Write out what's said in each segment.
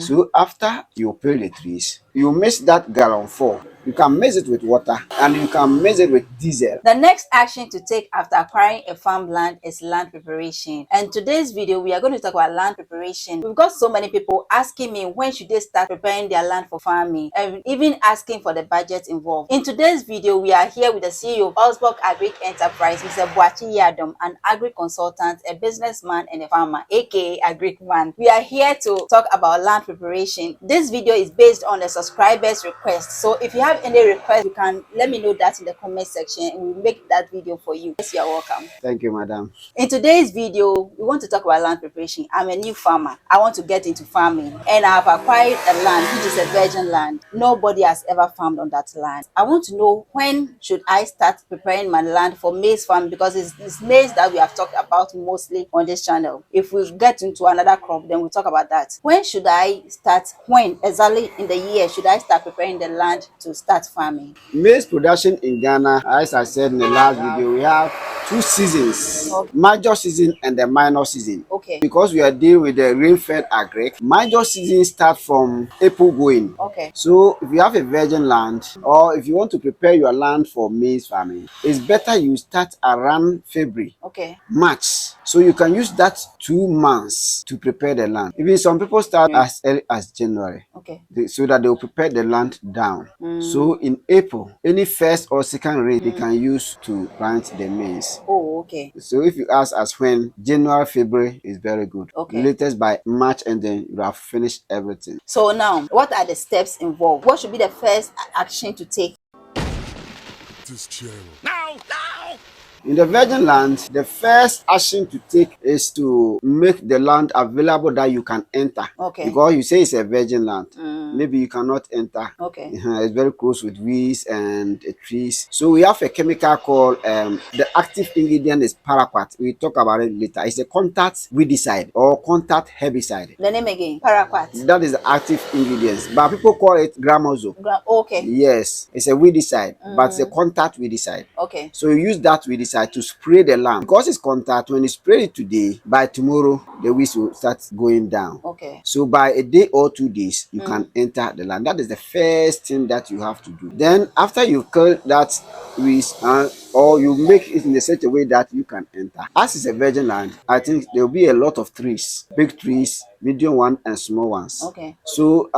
So after you peel the trees, you mix that gallon 4. You can mix it with water and you can mix it with diesel. The next action to take after acquiring a farmland is land preparation. And today's video, we are going to talk about land preparation. We've got so many people asking me when should they start preparing their land for farming, and even asking for the budget involved. In today's video, we are here with the CEO of Agric Enterprise, Mr. Boakye, an agri consultant, a businessman, and a farmer, aka Agric man. We are here to talk about land preparation. This video is based on the subscribers' request. So if you have any request, you can let me know that in the comment section and we'll make that video for you. Yes, you're welcome. Thank you, madam. In today's video, we want to talk about land preparation. I'm a new farmer. I want to get into farming and I've acquired a land which is a virgin land. Nobody has ever farmed on that land. I want to know when should I start preparing my land for maize farming, because it's maize that we have talked about mostly on this channel. If we get into another crop, then we'll talk about that. When should I start? When exactly in the year should I start preparing the land to start farming? Maize production in Ghana, as I said in the last video, we have 2 seasons, okay. Major season and the minor season. Okay. Because we are dealing with the rain-fed agric, major season starts from April going. Okay. So if you have a virgin land or if you want to prepare your land for maize farming, it's better you start around February, okay, March. So you can use that 2 months to prepare the land. Even some people start as early as January. Okay. So that they will prepare the land down. So in April, any first or second rain they can use to plant the maize. Oh, okay. So if you ask us when, January, February is very good. Okay. Latest by March, and then you have finished everything. So now, what are the steps involved? What should be the first action to take? This channel. Now! In the virgin land, the first action to take is to make the land available that you can enter. Okay. Because you say it's a virgin land. Maybe you cannot enter. Okay. It's very close with weeds and trees. So we have a chemical called, the active ingredient is paraquat. We talk about it later. It's a contact weedicide or contact herbicide. The name again? Paraquat. That is the active ingredients. But people call it gramazole. Okay. Yes. It's a weedicide, but it's a contact weedicide. Okay. So you use that weedicide to spray the land. Because it's contact, when you spray it today, by tomorrow the weeds will start going down. Okay. So by a day or 2 days you can enter the land. That is the first thing that you have to do. Then after you kill that weeds, or you make it in such a way that you can enter. As it's a virgin land, I think there will be a lot of trees, big trees, medium ones and small ones. Okay. So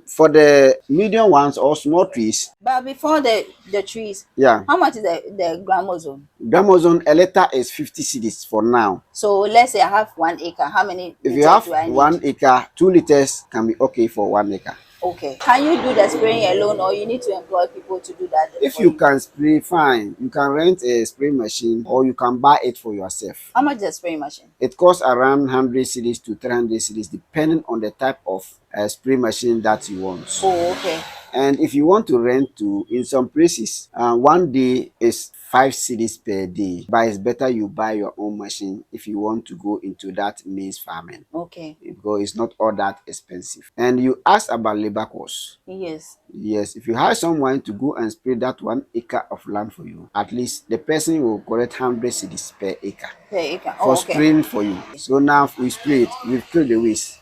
for the medium ones or small trees. But before the trees, yeah. How much is the gramazone? Gramazone, a liter is 50 cedis for now. So let's say I have 1 acre. How many if liters you have do I need? 1 acre, 2 liters can be okay for 1 acre. Okay. Can you do the spraying alone, or you need to employ people to do that? If you can spray, fine. You can rent a spray machine or you can buy it for yourself. How much is the spraying machine? It costs around 100 cedis to 300 cedis depending on the type of spray machine that you want. Oh, okay. And if you want to rent to, in some places, 1 day is 5 cedis per day. But it's better you buy your own machine if you want to go into that maize farming. Okay. Because it's not all that expensive. And you asked about labor costs. Yes. Yes, if you hire someone to go and spray that 1 acre of land for you, at least the person will collect 100 cedis per acre. Per acre. For spraying for you. So now we spray it, we've killed the weeds.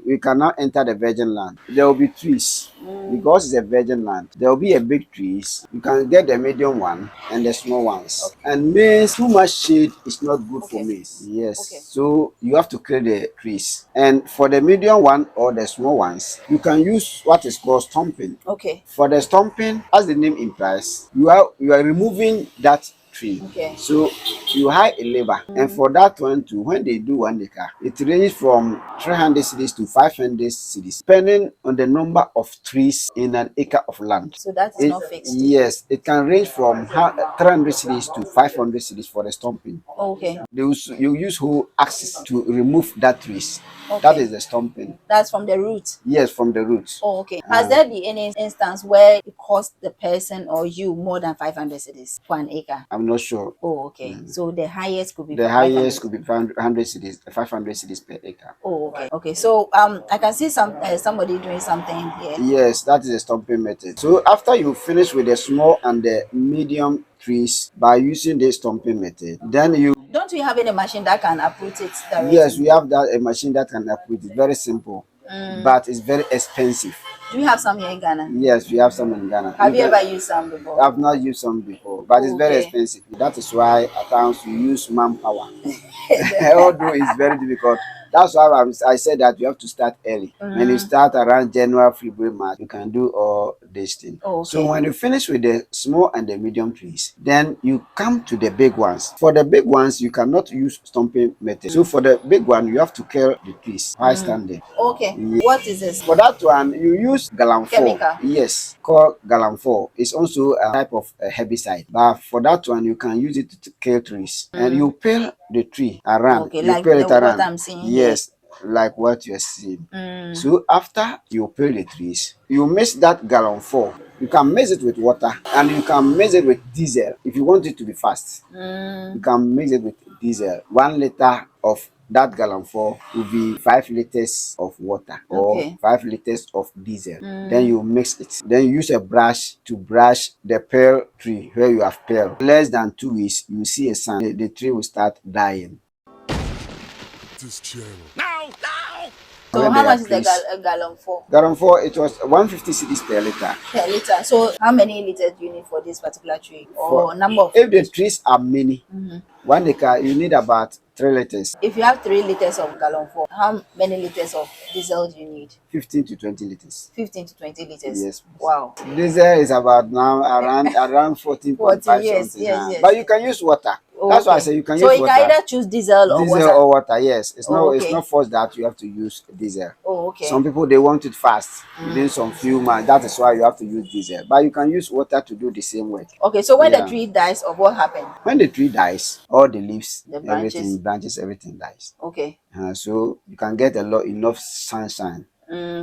We cannot enter the virgin land. There will be trees. Because it's a virgin land, there will be a big trees. You can get the medium one and the small ones. Okay. And maize, too much shade is not good for maize. Yes. Okay. So you have to clear the trees. And for the medium one or the small ones, you can use what is called stumping. Okay. For the stumping, as the name implies, you are removing that tree. Okay. So you hire a labor, and for that one too, when they do 1 acre, it ranges from 300 cedis to 500 cedis, depending on the number of trees in an acre of land. So that is not fixed. Yes, it can range from 300 cedis to 500 cedis for the stumping. Okay. You use whole axis to remove that trees. Okay. That is the stumping. That's from the roots? Yes, from the roots. Oh, okay. Has there been any instance where it cost the person or you more than 500 cedis for an acre? I'm not sure. Oh, okay. So the highest could be 100 cedis, 500 cedis per acre. Oh, okay. Okay. So I can see somebody doing something here. Yes, that is a stumping method. So after you finish with the small and the medium trees by using this stumping method, then you don't we have any machine that can uproot it directly? Yes, we have that a machine that can uproot it. Very simple. but it's very expensive. Do you have some here in Ghana? Yes, we have some in Ghana. Have you ever used some before? I've not used some before, but it's very Okay. expensive. That is why at times we use manpower. Although it's very difficult. That's why I said that you have to start early. When you start around January, February, March, you can do all this thing. Okay. So when you finish with the small and the medium trees, then you come to the big ones. For the big ones, you cannot use stumping method. So for the big one, you have to kill the trees while standing. Okay. What is this? For that one, you use gallon 4. Chemical. Yes, called gallon 4. It's also a type of herbicide. But for that one, you can use it to kill trees. And you peel the tree around. Okay, you like peel it what around. I'm seeing Yes, like what you're seeing. So after you peel the trees, you mix that gallon 4. You can mix it with water and you can mix it with diesel if you want it to be fast. You can mix it with diesel. 1 liter of that gallon 4 will be 5 liters of water or 5 liters of diesel. Then you mix it. Then you use a brush to brush the pearl tree where you have pearl. Less than 2 weeks, you see a sign. The tree will start dying. This channel. Now! So When how they are much is the trees. gallon for? Gallon 4, it was 150 cedis per liter. Per liter. So how many liters do you need for this particular tree? Or number of? If the trees are many, 1 acre, you need about 3 liters. If you have 3 liters of gallon 4, how many liters of diesel do you need? 15 to 20 liters. 15 to 20 liters. Yes. Wow. Diesel is about now around 14.5 40, yes, something. yes. But you can use water. That's why I say you can so use you water. can either choose diesel or Diesel water. or water, yes. It's okay. not forced that you have to use diesel. Oh, okay. Some people they want it fast within some few months. That is why you have to use diesel. But you can use water to do the same work. Okay, so when the tree dies, or what happened? When the tree dies, all the leaves, The branches. everything, branches, everything dies. Okay. So you can get enough sunshine.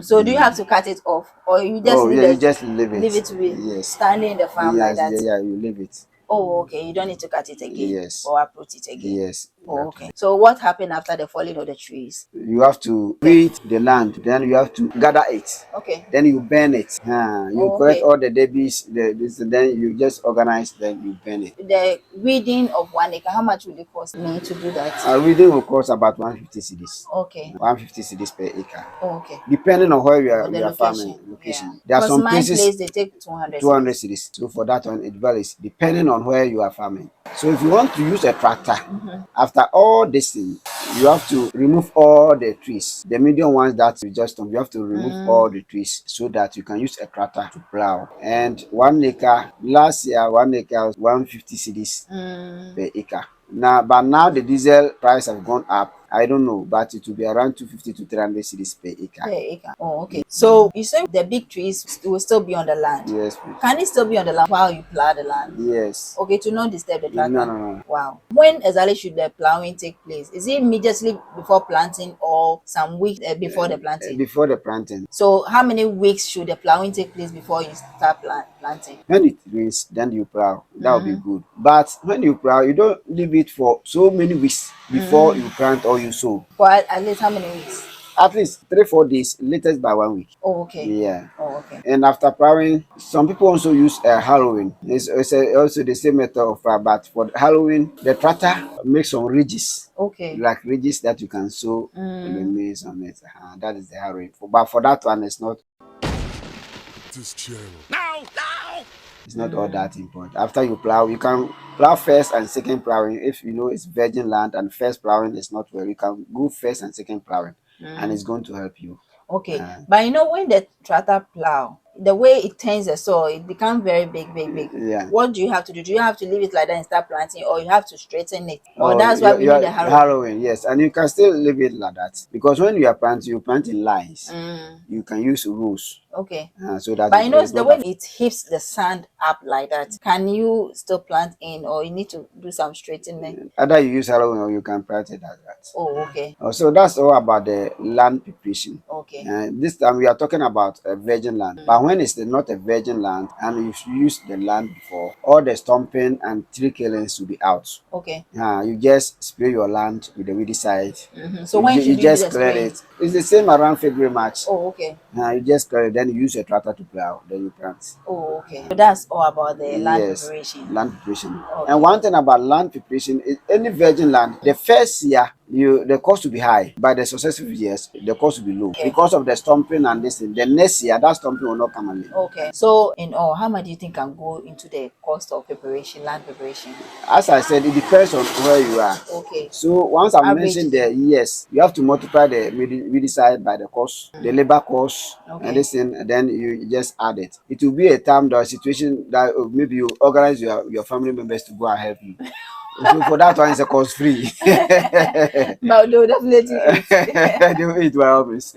So do you have to cut it off, or you just you just leave it. Leave it to be standing in the farm like that? Yeah, you leave it. Oh, okay. You don't need to cut it again. Yes. Or uproot it again. Yes. Oh, okay. So what happened after the falling of the trees? You have to weed the land, then you have to gather it. Okay. Then you burn it. You collect all the debris, then you just organize, then you burn it. The weeding of 1 acre, how much will it cost me to do that? Weeding will cost about 150 cedis. Okay. 150 cedis per acre. Oh, okay. Depending on where you are, The farming Yeah. location. There are Because some my places place they take 200. 200 cedis. So for that one, it varies depending on where you are farming. So if you want to use a tractor, after all this thing, you have to remove all the trees. The medium ones that you just you have to remove all the trees so that you can use a tractor to plow. And 1 acre, last year 1 acre was 150 cedis per acre. But now the diesel price have gone up. I don't know, but it will be around 250 to 300 cedis per acre. Per acre. Oh, okay. So you say the big trees will still be on the land. Yes, please. Can it still be on the land while you plow the land? Yes. Okay, to not disturb the tractor. No. Wow. When exactly should the plowing take place? Is it immediately before planting or some weeks before the planting? Before the planting. So how many weeks should the plowing take place before you start planting? When it rains, then you plow. That will be good. But when you plow, you don't leave it for so many weeks before you plant or you sow. For at least how many weeks? At least 3-4 days, latest by 1 week. Oh, okay. Yeah. Oh, okay. And after plowing, some people also use harrowing. It's also the same method of but for harrowing, the tractor makes some ridges. Okay. Like ridges that you can sow the maize on it. That is the harrowing. But for that one, it's not. This channel. Now! It's not all that important. After you plow, you can plow first and second plowing. If you know it's virgin land and first plowing is not well, you can go first and second plowing, and it's going to help you. Okay. But you know, when the tractor plow, the way it turns the soil, it becomes very big. Yeah. What do you have to do? Do you have to leave it like that and start planting, or you have to straighten it? Or that's why we need the harrowing. Yes, and you can still leave it like that because when you are planting, you plant in lines. You can use rows. Okay. So that. But you know, the way it heaps the sand up like that, can you still plant in, or you need to do some straightening? Either you use harrowing or you can plant it like that. Oh, okay. So that's all about the land preparation. Okay. This time we are talking about a virgin land. But when it's not a virgin land and you've used the land before, all the stumping and tree killings will be out. Okay. You just spray your land with the weedicide. So when should you just clear it? It's the same around February, March. Oh, okay. You just clear it, then you use a tractor to plow, then you plant. Oh, okay. So that's all about the land preparation. Land preparation. Okay. And one thing about land preparation is any virgin land, the first year the cost will be high. By the successive years, the cost will be low. Okay. Because of the stumping and this thing, the next year that stumping will not come again. Okay. So in all, how much do you think can go into the cost of preparation, land preparation? As I said, it depends on where you are. Okay. So once I Average mentioned thing. the years, you have to multiply the side by the cost, the labor cost, Okay. and this thing, and then you just add it. It will be a time or situation that maybe you organize your family members to go and help you. So for that one, it's a cost free. But they'll definitely eat. They will eat well, always.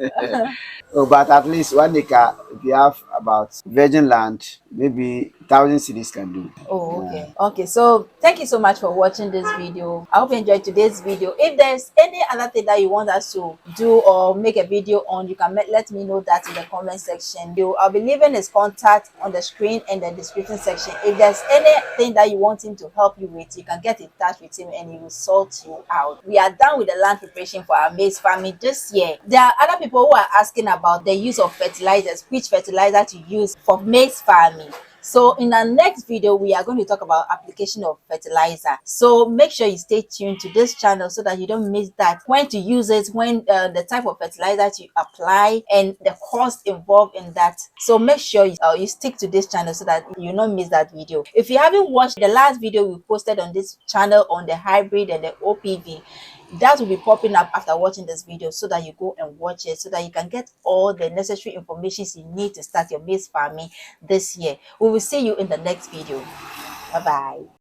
Oh, but at least 1 acre, if you have about virgin land, maybe 1,000 cities can do. Oh, Yeah. okay. Okay, so thank you so much for watching this video. I hope you enjoyed today's video. If there's any other thing that you want us to do or make a video on, you can let me know that in the comment section. I'll be leaving his contact on the screen and the description section. If there's anything that you want him to help you with, you can get in touch with him and he will sort you out. We are done with the land preparation for our maize farming this year. There are other people who are asking about the use of fertilizers, which fertilizer to use for maize farming. So in our next video, we are going to talk about application of fertilizer. So make sure you stay tuned to this channel so that you don't miss that, when to use it, when the type of fertilizer to apply, and the cost involved in that. So make sure you stick to this channel so that you don't miss that video. If you haven't watched the last video we posted on this channel on the hybrid and the OPV, that will be popping up after watching this video, so that you go and watch it so that you can get all the necessary information you need to start your maize farming this year. We will see you in the next video. Bye bye.